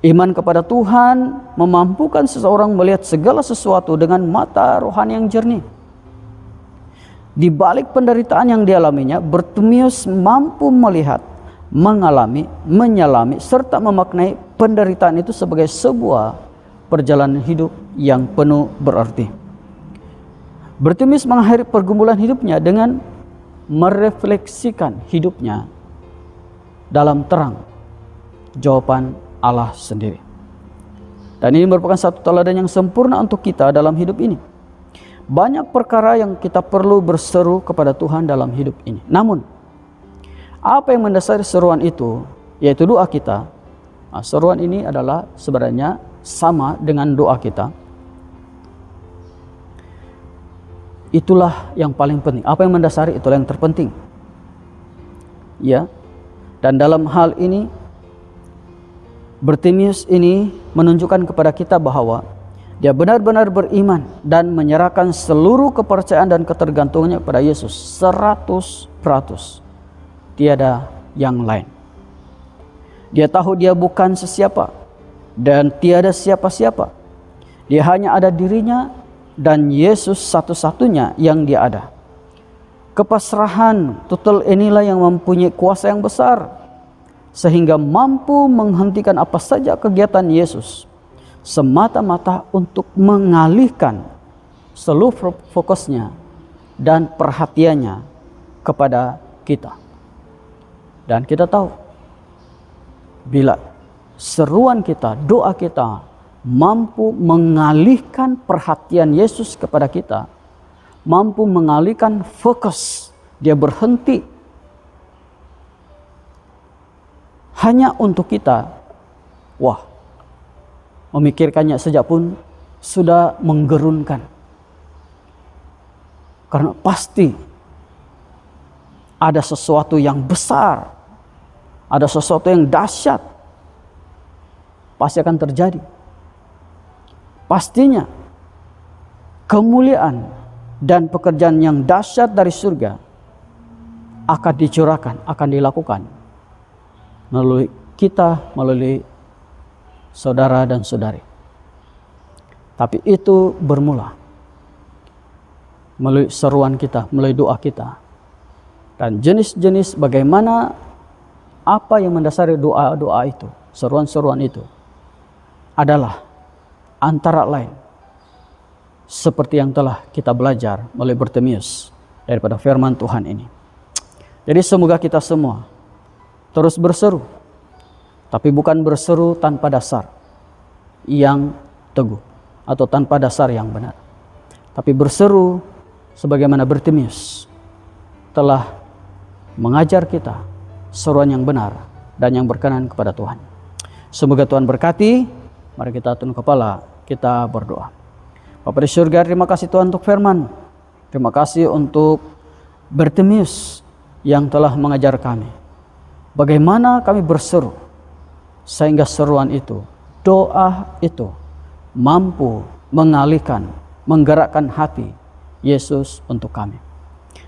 Iman kepada Tuhan memampukan seseorang melihat segala sesuatu dengan mata rohani yang jernih. Di balik penderitaan yang dialaminya, Bartimeus mampu melihat, mengalami, menyelami, serta memaknai penderitaan itu sebagai sebuah perjalanan hidup yang penuh berarti. Bartimeus mengakhiri pergumulan hidupnya dengan merefleksikan hidupnya dalam terang jawaban Allah sendiri. Dan ini merupakan satu teladan yang sempurna untuk kita dalam hidup ini. Banyak perkara yang kita perlu berseru kepada Tuhan dalam hidup ini. Namun, apa yang mendasari seruan itu? Yaitu doa kita. Nah, seruan ini adalah sebenarnya sama dengan doa kita. Itulah yang paling penting. Apa yang mendasari itulah yang terpenting. Ya. Dan dalam hal ini Bartimeus ini menunjukkan kepada kita bahwa dia benar-benar beriman dan menyerahkan seluruh kepercayaan dan ketergantungannya kepada Yesus 100%. Tiada yang lain. Dia tahu dia bukan sesiapa dan tiada siapa-siapa. Dia hanya ada dirinya dan Yesus satu-satunya yang dia ada. Kepasrahan total inilah yang mempunyai kuasa yang besar sehingga mampu menghentikan apa saja kegiatan Yesus semata-mata untuk mengalihkan seluruh fokusnya dan perhatiannya kepada kita. Dan kita tahu bila seruan kita, doa kita mampu mengalihkan perhatian Yesus kepada kita, mampu mengalihkan fokus, dia berhenti hanya untuk kita. Wah, memikirkannya saja pun sudah menggerunkan. Karena pasti ada sesuatu yang besar, ada sesuatu yang dahsyat pasti akan terjadi. Pastinya kemuliaan dan pekerjaan yang dahsyat dari surga akan dicurahkan, akan dilakukan melalui kita, melalui saudara dan saudari. Tapi itu bermula melalui seruan kita, melalui doa kita. Dan jenis-jenis bagaimana, apa yang mendasari doa-doa itu, seruan-seruan itu adalah antara lain seperti yang telah kita belajar melalui Bartimeus daripada firman Tuhan ini. Jadi semoga kita semua terus berseru, tapi bukan berseru tanpa dasar yang teguh atau tanpa dasar yang benar, tapi berseru sebagaimana Bartimeus telah mengajar kita seruan yang benar dan yang berkenan kepada Tuhan. Semoga Tuhan berkati. Mari kita tunduk kepala, kita berdoa. Bapa di surga, terima kasih Tuhan untuk firman. Terima kasih untuk Bartimeus yang telah mengajar kami bagaimana kami berseru sehingga seruan itu, doa itu mampu mengalihkan, menggerakkan hati Yesus untuk kami.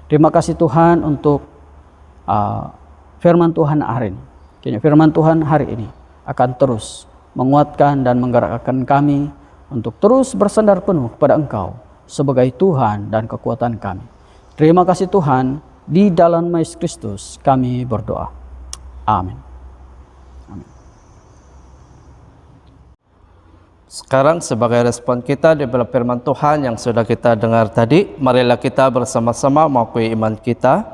Terima kasih Tuhan untuk firman Tuhan hari ini. Kini firman Tuhan hari ini akan terus menguatkan dan menggerakkan kami untuk terus bersandar penuh kepada Engkau sebagai Tuhan dan kekuatan kami. Terima kasih Tuhan, di dalam Yesus Kristus kami berdoa. Amin. Sekarang sebagai respon kita di dalam firman Tuhan yang sudah kita dengar tadi, marilah kita bersama-sama mengakui iman kita.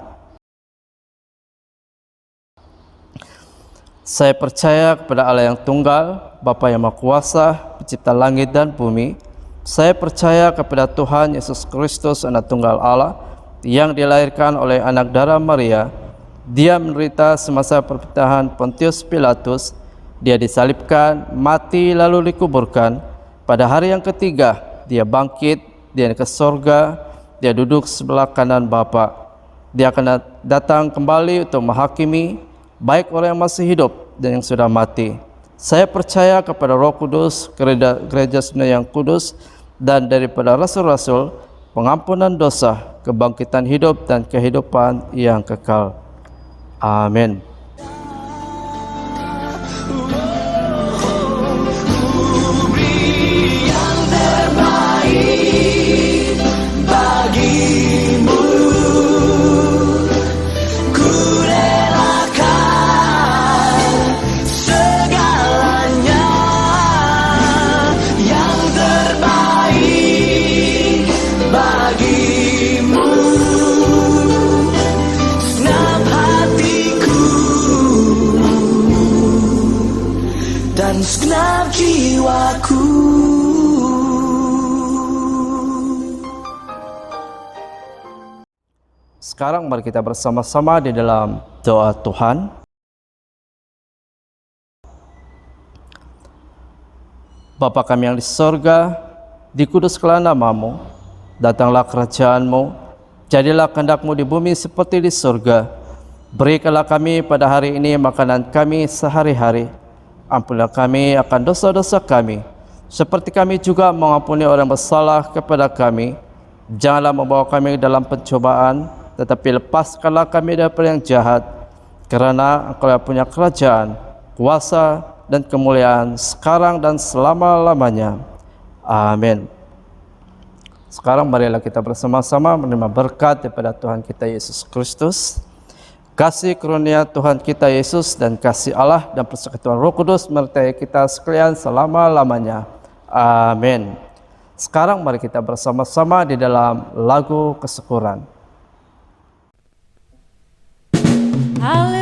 Saya percaya kepada Allah yang tunggal, Bapa yang Maha Kuasa, Pencipta langit dan bumi. Saya percaya kepada Tuhan Yesus Kristus, Anak Tunggal Allah, yang dilahirkan oleh anak darah Maria. Dia menderita semasa pemerintahan Pontius Pilatus. Dia disalibkan, mati lalu dikuburkan. Pada hari yang ketiga, dia bangkit, dia ke sorga, dia duduk sebelah kanan Bapa. Dia akan datang kembali untuk menghakimi baik orang yang masih hidup dan yang sudah mati. Saya percaya kepada Roh Kudus, gereja yang kudus, dan daripada rasul-rasul, pengampunan dosa, kebangkitan hidup, dan kehidupan yang kekal. Amin. Dan segenap jiwaku. Sekarang mari kita bersama-sama di dalam doa Tuhan. Bapa kami yang di sorga, dikuduskanlah nama-Mu, datanglah kerajaan-Mu, jadilah kehendak-Mu di bumi seperti di sorga. Berikanlah kami pada hari ini makanan kami sehari-hari. Ampunilah kami akan dosa-dosa kami, seperti kami juga mengampuni orang bersalah kepada kami. Janganlah membawa kami dalam pencobaan, tetapi lepaskanlah kami daripada yang jahat. Kerana Engkau yang punya kerajaan, kuasa, dan kemuliaan sekarang dan selama-lamanya. Amin. Sekarang marilah kita bersama-sama menerima berkat daripada Tuhan kita Yesus Kristus. Kasih karunia Tuhan kita Yesus dan kasih Allah dan persekutuan Roh Kudus menyertai kita sekalian selama-lamanya. Amin. Sekarang mari kita bersama-sama di dalam lagu kesyukuran. Haleluya.